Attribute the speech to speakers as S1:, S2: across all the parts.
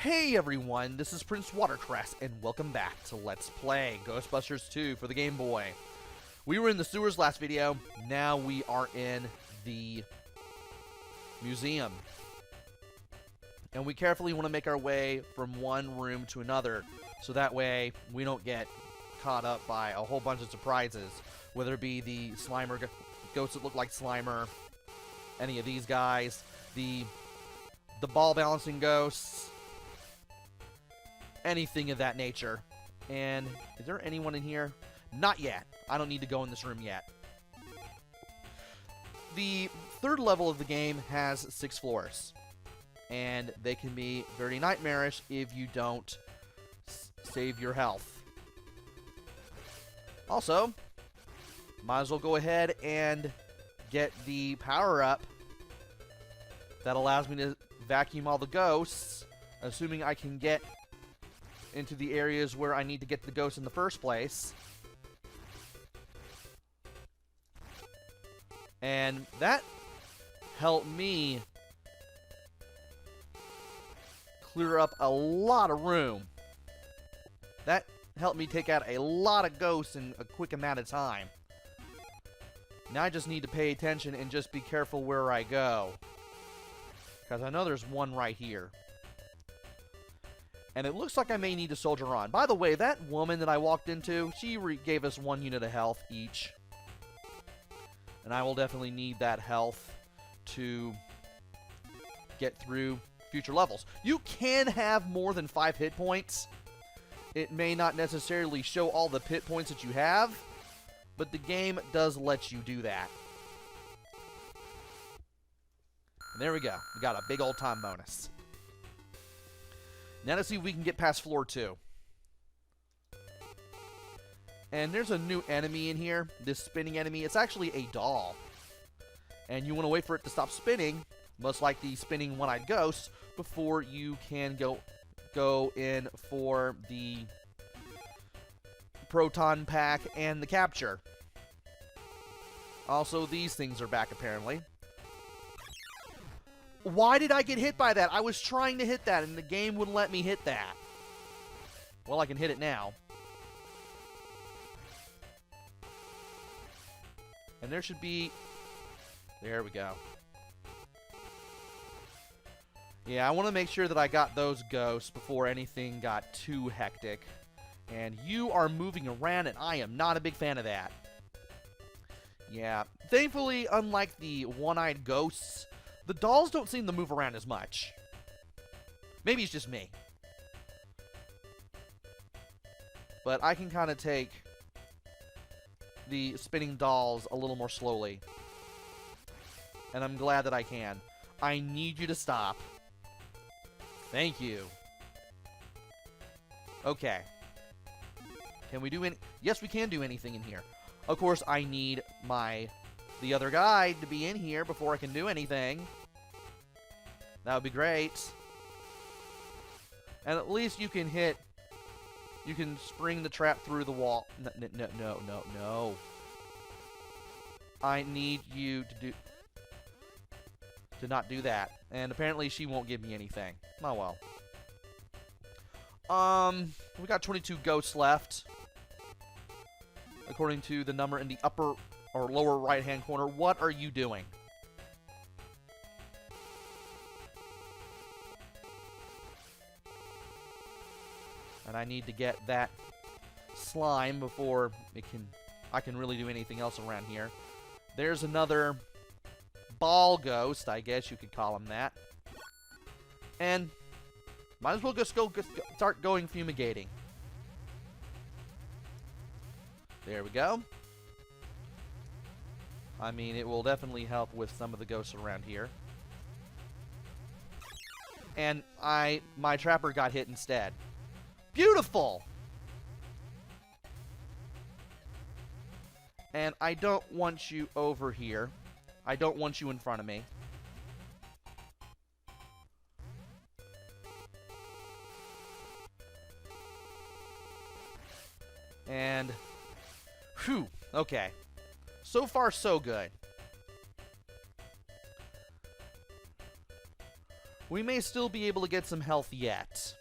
S1: Hey everyone, this is PrinceWatercress, and welcome back to Let's Play Ghostbusters 2 for the Game Boy. We were in the sewers last video, now we are in the museum. And we carefully want to make our way from one room to another, so that way we don't get caught up by a whole bunch of surprises. Whether it be the Slimer ghosts that look like Slimer, any of these guys, the ball balancing ghosts, anything of that nature. And is there anyone in here? Not yet. I don't need to go in this room yet. The third level of the game has 6 floors, and they can be very nightmarish if you don't save your health. Also, might as well go ahead and get the power-up that allows me to vacuum all the ghosts, assuming I can get into the areas where I need to get the ghosts in the first place. And that helped me clear up a lot of room. That helped me take out a lot of ghosts in a quick amount of time. Now I just need to pay attention and just be careful where I go, because I know there's one right here. And it looks like I may need to soldier on. By the way, that woman that I walked into, she gave us 1 unit of health each. And I will definitely need that health to get through future levels. You can have more than 5 hit points. It may not necessarily show all the hit points that you have, but the game does let you do that. And there we go. We got a big old time bonus. Now let's see if we can get past floor 2. And there's a new enemy in here, this spinning enemy. It's actually a doll. And you want to wait for it to stop spinning, much like the spinning one-eyed ghost, before you can go in for the proton pack and the capture. Also, these things are back apparently. Why did I get hit by that? I was trying to hit that, and the game wouldn't let me hit that. Well, I can hit it now. And there should be... There we go. Yeah, I want to make sure that I got those ghosts before anything got too hectic. And you are moving around, and I am not a big fan of that. Yeah, thankfully, unlike the one-eyed ghosts, the dolls don't seem to move around as much. Maybe it's just me. But I can kind of take the spinning dolls a little more slowly. And I'm glad that I can. I need you to stop. Thank you. Okay. Can we do any... Yes, we can do anything in here. Of course, I need the other guy to be in here before I can do anything. That would be great. And at least you can hit... You can spring the trap through the wall. No. I need you to not do that. And apparently she won't give me anything. Oh well. We got 22 ghosts left, according to the number in the upper or lower right-hand corner. What are you doing? And I need to get that slime before I can really do anything else around here. There's another ball ghost, I guess you could call him that. And might as well just start going fumigating. There we go. I mean, it will definitely help with some of the ghosts around here. And my trapper got hit instead. Beautiful! And I don't want you over here. I don't want you in front of me. And... Whew, okay. So far, so good. We may still be able to get some health yet.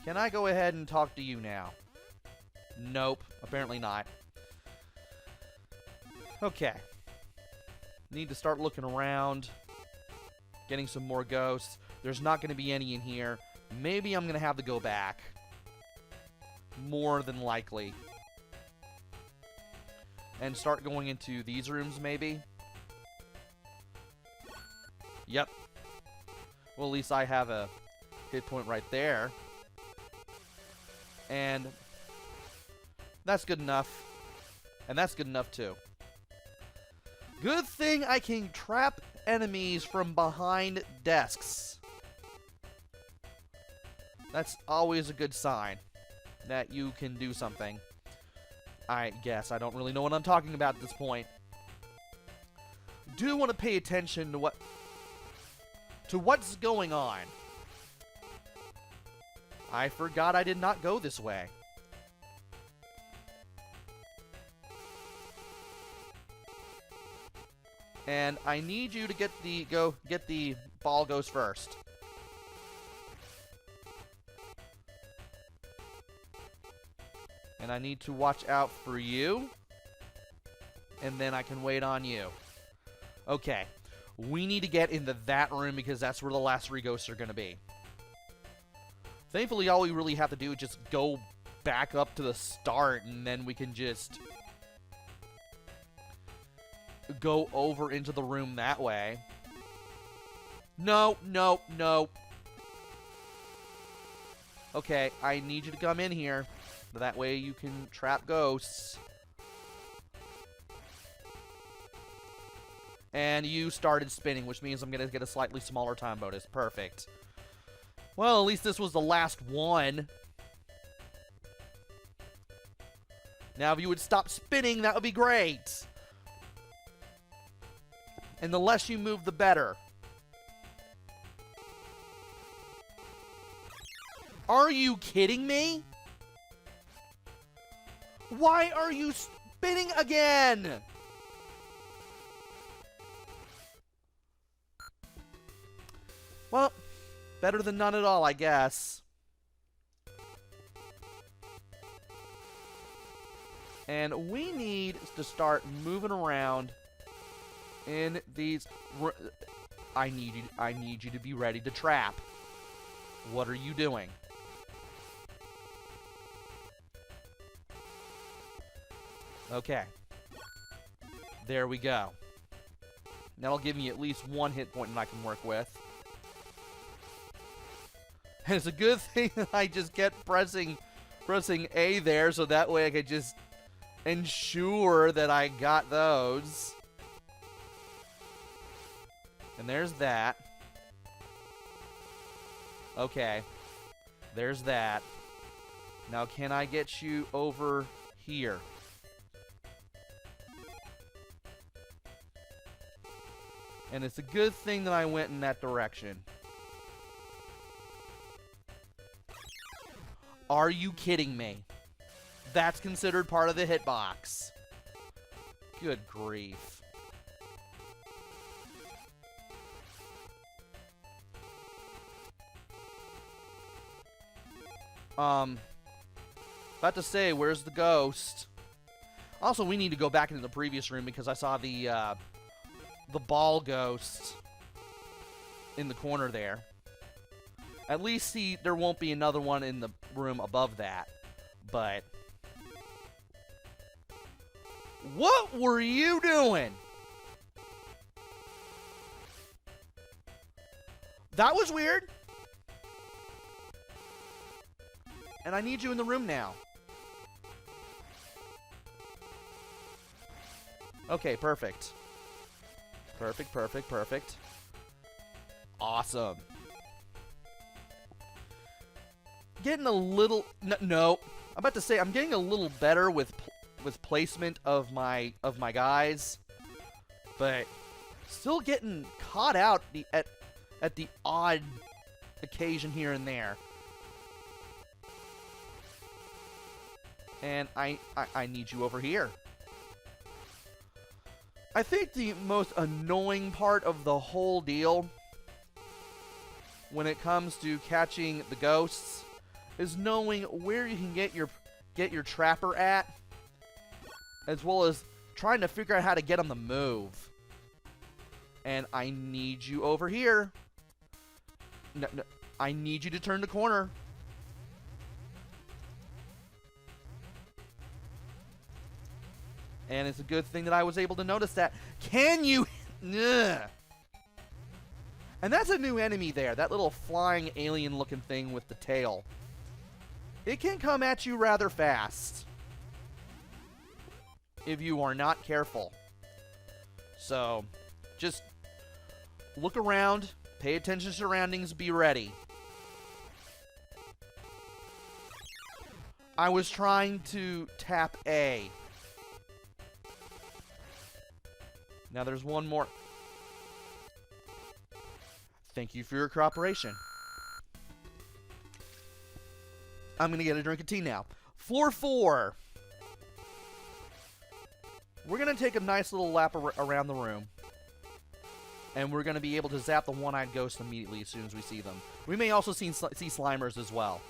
S1: Can I go ahead and talk to you now? Nope, apparently not. Okay. Need to start looking around. Getting some more ghosts. There's not going to be any in here. Maybe I'm going to have to go back. More than likely. And start going into these rooms, maybe? Yep. Well, at least I have a hit point right there. And that's good enough. And that's good enough, too. Good thing I can trap enemies from behind desks. That's always a good sign that you can do something. I guess I don't really know what I'm talking about at this point. Do want to pay attention to what's going on. I forgot I did not go this way. And I need you to get the ball ghost first. And I need to watch out for you. And then I can wait on you. Okay. We need to get into that room because that's where the last 3 ghosts are going to be. Thankfully, all we really have to do is just go back up to the start, and then we can just go over into the room that way. No, no, no. Okay, I need you to come in here. That way you can trap ghosts. And you started spinning, which means I'm going to get a slightly smaller time bonus. Perfect. Well, at least this was the last one. Now, if you would stop spinning, that would be great. And the less you move, the better. Are you kidding me? Why are you spinning again? Well, better than none at all, I guess. And we need to start moving around in these. I need you to be ready to trap. What are you doing? Okay. There we go. That'll give me at least 1 hit point that I can work with. And it's a good thing that I just kept pressing A there, so that way I could just ensure that I got those. And there's that. Okay. There's that. Now, can I get you over here? And it's a good thing that I went in that direction. Are you kidding me? That's considered part of the hitbox. Good grief. About to say, where's the ghost? Also, we need to go back into the previous room because I saw the ball ghost in the corner there. At least there won't be another one in the room above that. But what were you doing? That was weird. And I need you in the room now. Okay, perfect. Perfect, perfect, perfect. Awesome. Getting a little... No. I'm about to say, I'm getting a little better with placement of my guys. But still getting caught out at the odd occasion here and there. And I need you over here. I think the most annoying part of the whole deal when it comes to catching the ghosts is knowing where you can get your trapper at, as well as trying to figure out how to get on the move. And I need you over here. No, I need you to turn the corner. And it's a good thing that I was able to notice that. Can you? Ugh. And that's a new enemy there. That little flying alien-looking thing with the tail. It can come at you rather fast if you are not careful. So, just look around, pay attention to surroundings, be ready. I was trying to tap A. Now there's one more. Thank you for your cooperation. I'm going to get a drink of tea now. Floor 4. We're going to take a nice little lap around the room. And we're going to be able to zap the one-eyed ghost immediately as soon as we see them. We may also see Slimers as well.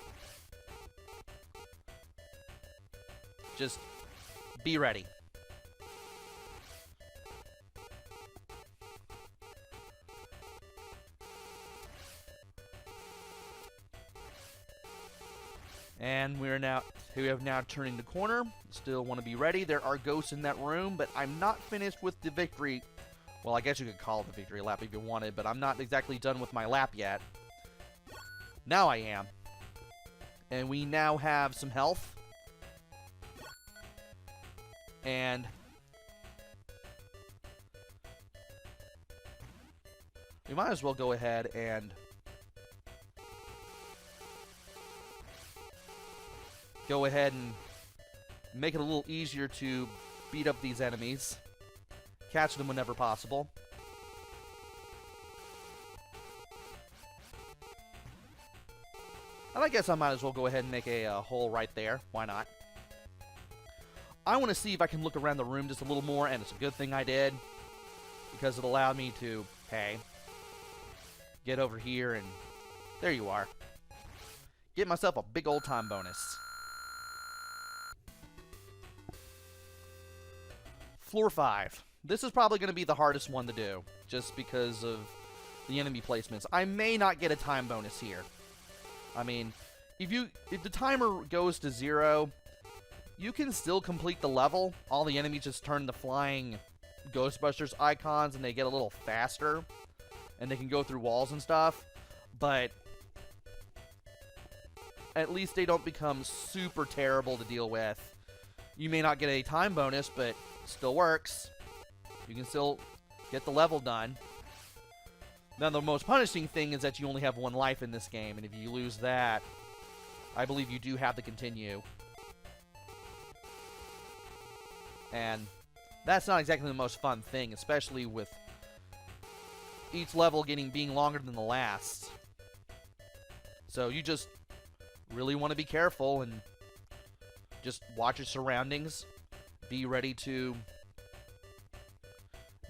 S1: Just be ready. And we have now turning the corner. Still want to be ready. There are ghosts in that room, but I'm not finished with the victory. Well, I guess you could call it a victory lap if you wanted, but I'm not exactly done with my lap yet. Now I am. And we now have some health. And we might as well go ahead and make it a little easier to beat up these enemies. Catch them whenever possible. And I guess I might as well go ahead and make a hole right there. Why not? I want to see if I can look around the room just a little more, and it's a good thing I did, because it allowed me to, hey, get over here, and there you are. Get myself a big old time bonus. Floor 5. This is probably going to be the hardest one to do, just because of the enemy placements. I may not get a time bonus here. I mean, if the timer goes to 0, you can still complete the level. All the enemies just turn the flying Ghostbusters icons, and they get a little faster, and they can go through walls and stuff. But at least they don't become super terrible to deal with. You may not get a time bonus, but still works. You can still get the level done. Now, the most punishing thing is that you only have 1 life in this game, and if you lose that, I believe you do have to continue. And that's not exactly the most fun thing, especially with each level being longer than the last. So you just really want to be careful and just watch your surroundings. Be ready to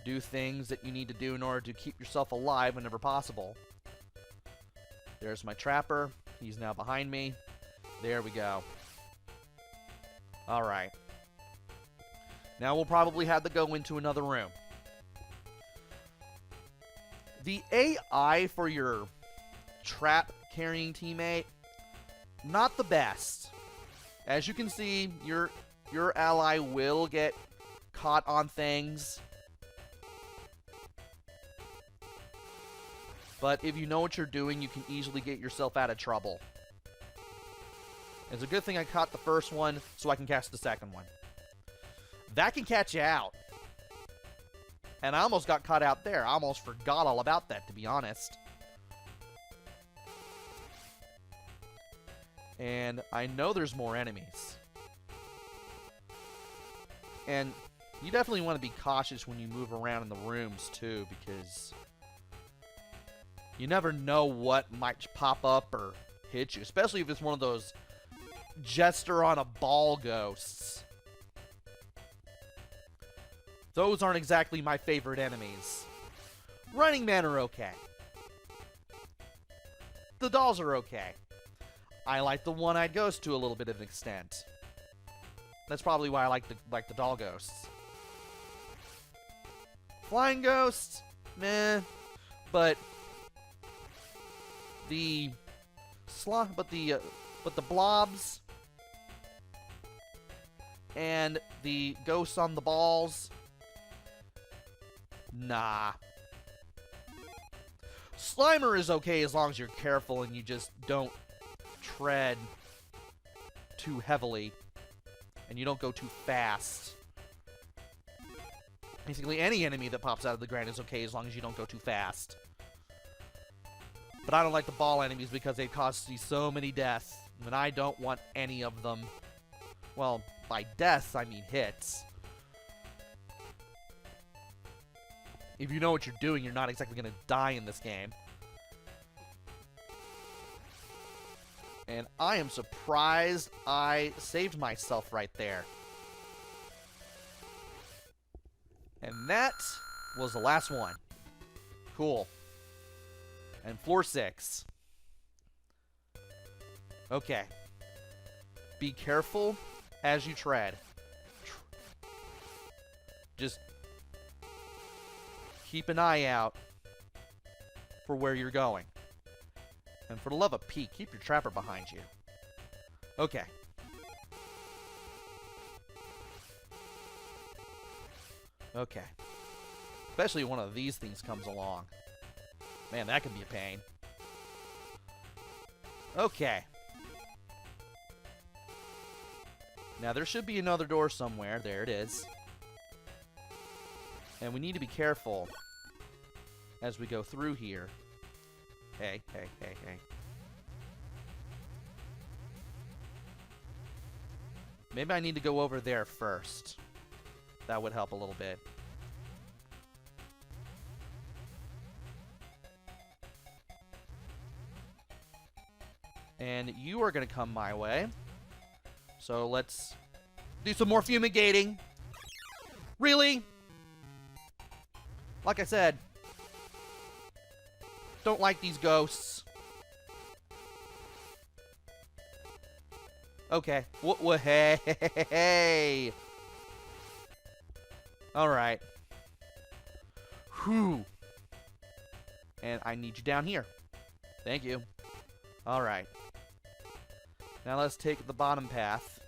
S1: do things that you need to do in order to keep yourself alive whenever possible. There's my trapper. He's now behind me. There we go. Alright. Now we'll probably have to go into another room. The AI for your trap-carrying teammate, not the best. As you can see, your ally will get caught on things. But if you know what you're doing, you can easily get yourself out of trouble. It's a good thing I caught the first one, so I can catch the second one. That can catch you out. And I almost got caught out there. I almost forgot all about that, to be honest. And I know there's more enemies. And you definitely want to be cautious when you move around in the rooms, too, because you never know what might pop up or hit you, especially if it's one of those jester on a ball ghosts. Those aren't exactly my favorite enemies. Running Men are okay. The dolls are okay. I like the one-eyed ghost to a little bit of an extent. That's probably why I like the doll ghosts. Flying ghosts, meh. But the blobs and the ghosts on the balls, nah. Slimer is okay as long as you're careful and you just don't tread too heavily and you don't go too fast. Basically, any enemy that pops out of the ground is okay as long as you don't go too fast. But I don't like the ball enemies because they cost me so many deaths, and I don't want any of them. Well, by deaths, I mean hits. If you know what you're doing, you're not exactly going to die in this game. And I am surprised I saved myself right there. And that was the last one. Cool. And floor 6. Okay. Be careful as you tread. Just keep an eye out for where you're going. And for the love of Pete, keep your trapper behind you. Okay. Okay. Especially when one of these things comes along. Man, that could be a pain. Okay. Now, there should be another door somewhere. There it is. And we need to be careful as we go through here. Hey, hey, hey, hey. Maybe I need to go over there first. That would help a little bit. And you are going to come my way. So let's do some more fumigating. Really? Like I said, don't like these ghosts. Okay. Hey, hey. All right. Whew. And I need you down here. Thank you. All right. Now let's take the bottom path.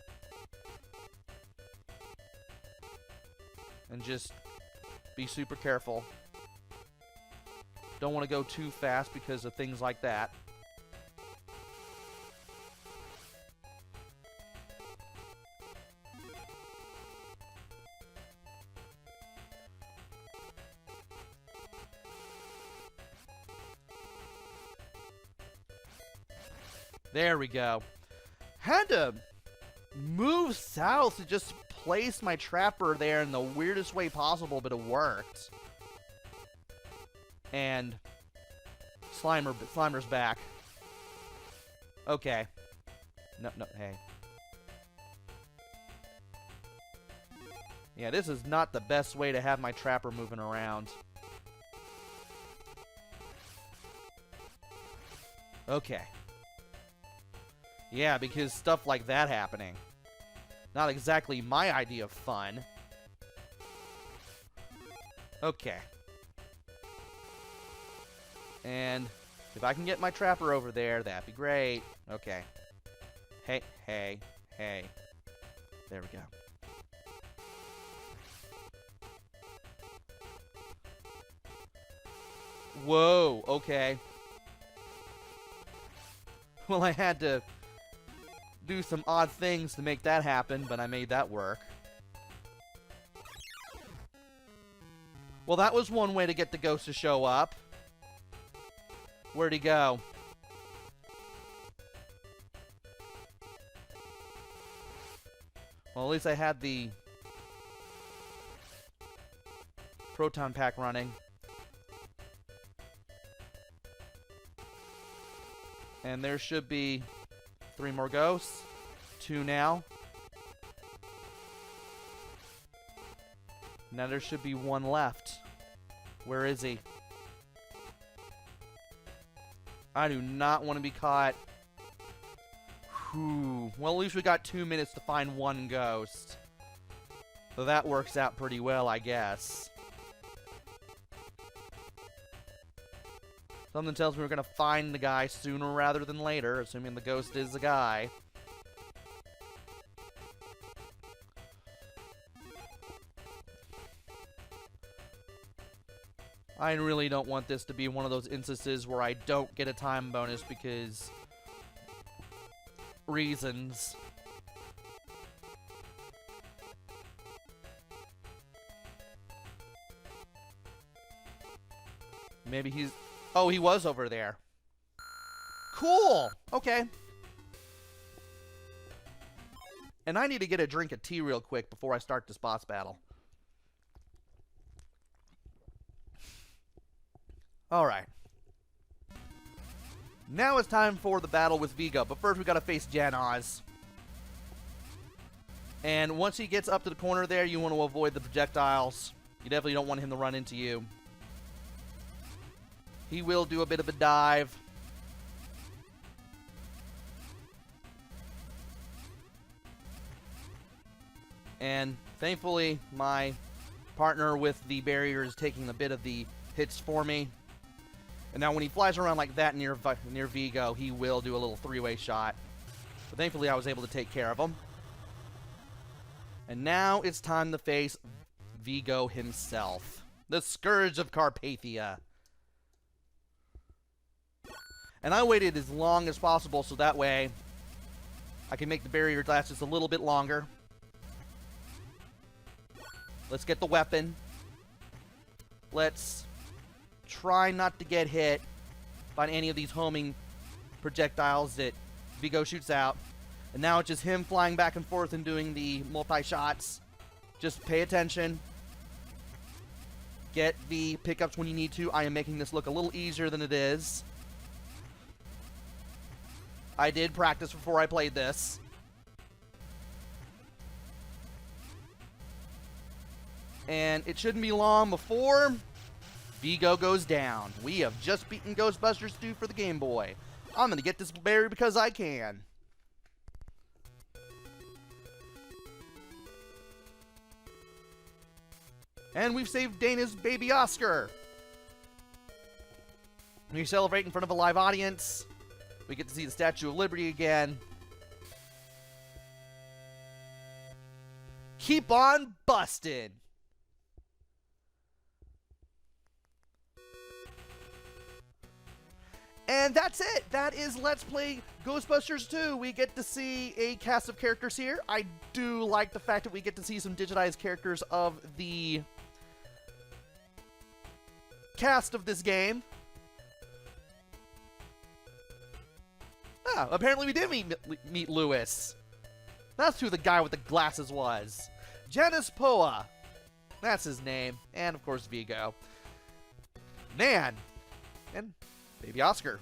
S1: And just be super careful. Don't want to go too fast because of things like that. There we go. Had to move south to just place my trapper there in the weirdest way possible, but it worked. And Slimer's back. Okay. No, hey. Yeah, this is not the best way to have my trapper moving around. Okay. Yeah, because stuff like that happening. Not exactly my idea of fun. Okay. And if I can get my trapper over there, that'd be great. Okay. Hey, hey, hey. There we go. Whoa, okay. Well, I had to do some odd things to make that happen, but I made that work. Well, that was one way to get the ghost to show up. Where'd he go? Well, at least I had the proton pack running. And there should be 3 more ghosts. 2 now. Now there should be 1 left. Where is he? I do not want to be caught. Whew. Well, at least we got 2 minutes to find one ghost. So that works out pretty well, I guess. Something tells me we're going to find the guy sooner rather than later, assuming the ghost is the guy. I really don't want this to be one of those instances where I don't get a time bonus because reasons. Maybe he's... Oh, he was over there. Cool! Okay. And I need to get a drink of tea real quick before I start this boss battle. Alright. Now it's time for the battle with Vigo, but first we gotta face Jan Oz. And once he gets up to the corner there, you want to avoid the projectiles. You definitely don't want him to run into you. He will do a bit of a dive. And thankfully, my partner with the barrier is taking a bit of the hits for me. And now when he flies around like that near Vigo, he will do a little three-way shot. But thankfully, I was able to take care of him. And now it's time to face Vigo himself. The Scourge of Carpathia. And I waited as long as possible so that way I can make the barrier last just a little bit longer. Let's get the weapon. Let's try not to get hit by any of these homing projectiles that Vigo shoots out. And now it's just him flying back and forth and doing the multi-shots. Just pay attention. Get the pickups when you need to. I am making this look a little easier than it is. I did practice before I played this. And it shouldn't be long before Vigo goes down. We have just beaten Ghostbusters 2 for the Game Boy. I'm going to get this berry because I can. And we've saved Dana's baby Oscar. We celebrate in front of a live audience. We get to see the Statue of Liberty again. Keep on busting. And that's it. That is Let's Play Ghostbusters 2. We get to see a cast of characters here. I do like the fact that we get to see some digitized characters of the cast of this game. Ah, apparently we did meet Lewis. That's who the guy with the glasses was. Janice Poa. That's his name. And, of course, Vigo. Man. And baby Oscar.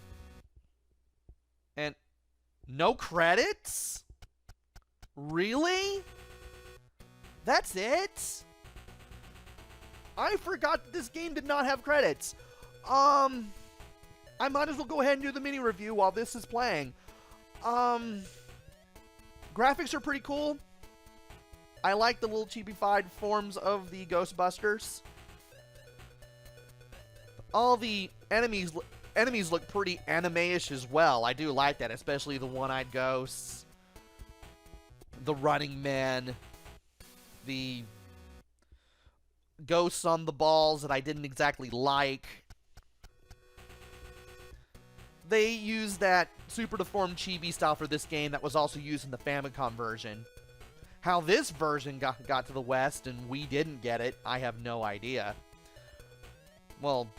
S1: And no credits? Really? That's it? I forgot that this game did not have credits. I might as well go ahead and do the mini review while this is playing. Graphics are pretty cool. I like the little cheapified forms of the Ghostbusters. All the enemies look pretty anime-ish as well. I do like that, especially the one-eyed ghosts, the running men, the ghosts on the balls that I didn't exactly like. They used that super deformed chibi style for this game that was also used in the Famicom version. How this version got to the West and we didn't get it, I have no idea. Well,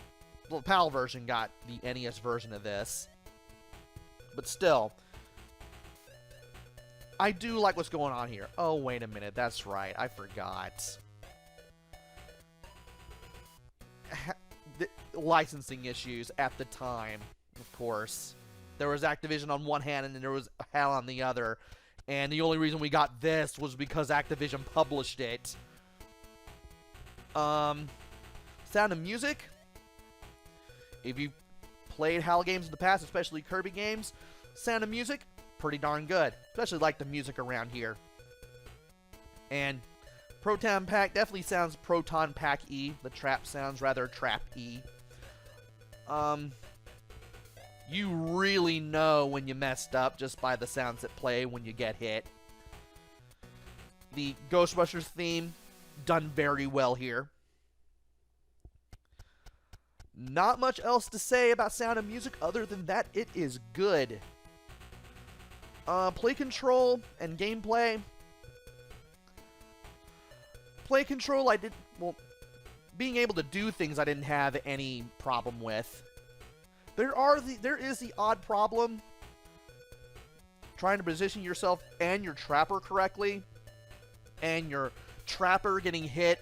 S1: the PAL version got the NES version of this. But still, I do like what's going on here. Oh, wait a minute. That's right. I forgot. The licensing issues at the time, of course. There was Activision on one hand and then there was HAL on the other. And the only reason we got this was because Activision published it. Sound of Music. If you played HAL games in the past, especially Kirby games, Sound of Music, pretty darn good. Especially like the music around here. And Proton Pack definitely sounds Proton Pack-y. The trap sounds rather trap-y. You really know when you messed up just by the sounds that play when you get hit. The Ghostbusters theme, done very well here. Not much else to say about Sound of Music other than that it is good. Play control and gameplay. Play control, being able to do things I didn't have any problem with. There is the odd problem trying to position yourself and your trapper correctly, and your trapper getting hit,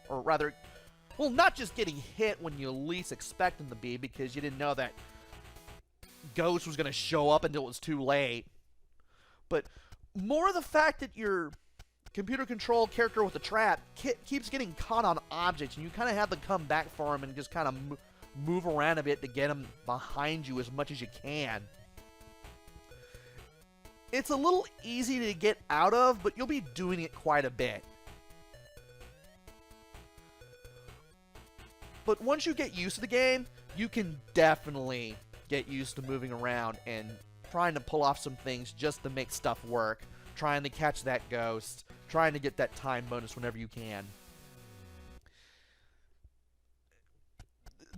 S1: or rather, well, not just getting hit when you least expect him to be, because you didn't know that Ghost was going to show up until it was too late, but more the fact that your computer-controlled character with the trap keeps getting caught on objects, and you kind of have to come back for him and just kind of move around a bit to get him behind you as much as you can. It's a little easy to get out of, but you'll be doing it quite a bit. But once you get used to the game, you can definitely get used to moving around and trying to pull off some things just to make stuff work. Trying to catch that ghost. Trying to get that time bonus whenever you can.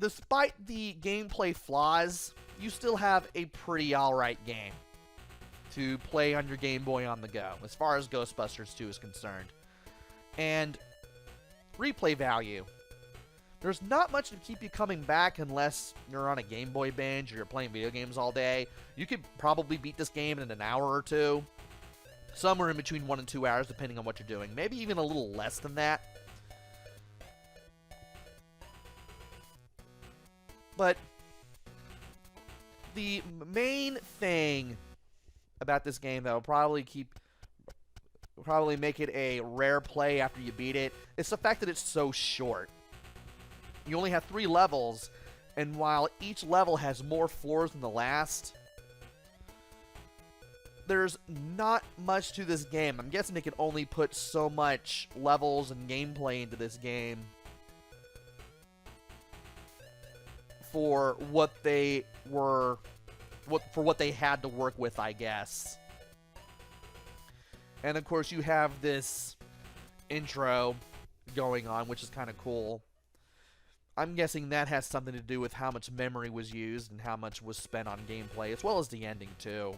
S1: Despite the gameplay flaws, you still have a pretty alright game to play on your Game Boy on the go, as far as Ghostbusters 2 is concerned. And replay value. There's not much to keep you coming back unless you're on a Game Boy binge or you're playing video games all day. You could probably beat this game in an hour or two. Somewhere in between 1 and 2 hours, depending on what you're doing. Maybe even a little less than that. But the main thing about this game that will probably make it a rare play after you beat it is the fact that it's so short. You only have 3 levels, and while each level has more floors than the last, there's not much to this game. I'm guessing they can only put so much levels and gameplay into this game for what they had to work with, I guess. And of course you have this intro going on, which is kind of cool. I'm guessing that has something to do with how much memory was used and how much was spent on gameplay, as well as the ending too.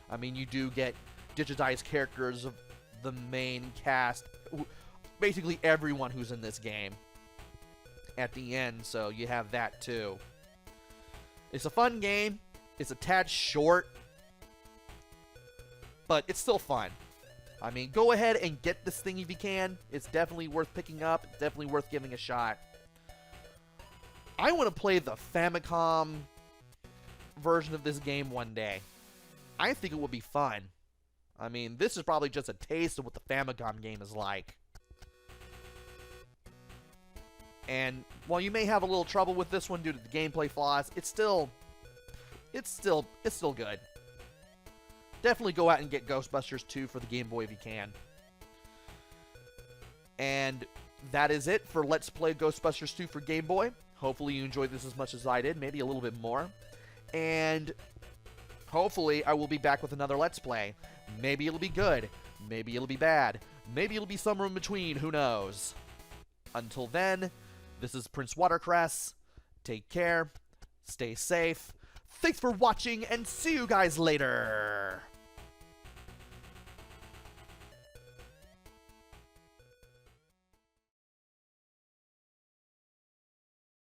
S1: I mean, you do get digitized characters of the main cast, basically everyone who's in this game at the end, so you have that too. It's a fun game. It's a tad short, but it's still fun. I mean, go ahead and get this thing if you can. It's definitely worth picking up. It's definitely worth giving a shot. I want to play the Famicom version of this game one day. I think it would be fun. I mean, this is probably just a taste of what the Famicom game is like. And while you may have a little trouble with this one due to the gameplay flaws, it's still good. Definitely go out and get Ghostbusters 2 for the Game Boy if you can. And that is it for Let's Play Ghostbusters 2 for Game Boy. Hopefully you enjoyed this as much as I did, maybe a little bit more. And hopefully I will be back with another Let's Play. Maybe it'll be good. Maybe it'll be bad. Maybe it'll be somewhere in between. Who knows? Until then, this is PrinceWatercress. Take care. Stay safe. Thanks for watching, and see you guys later.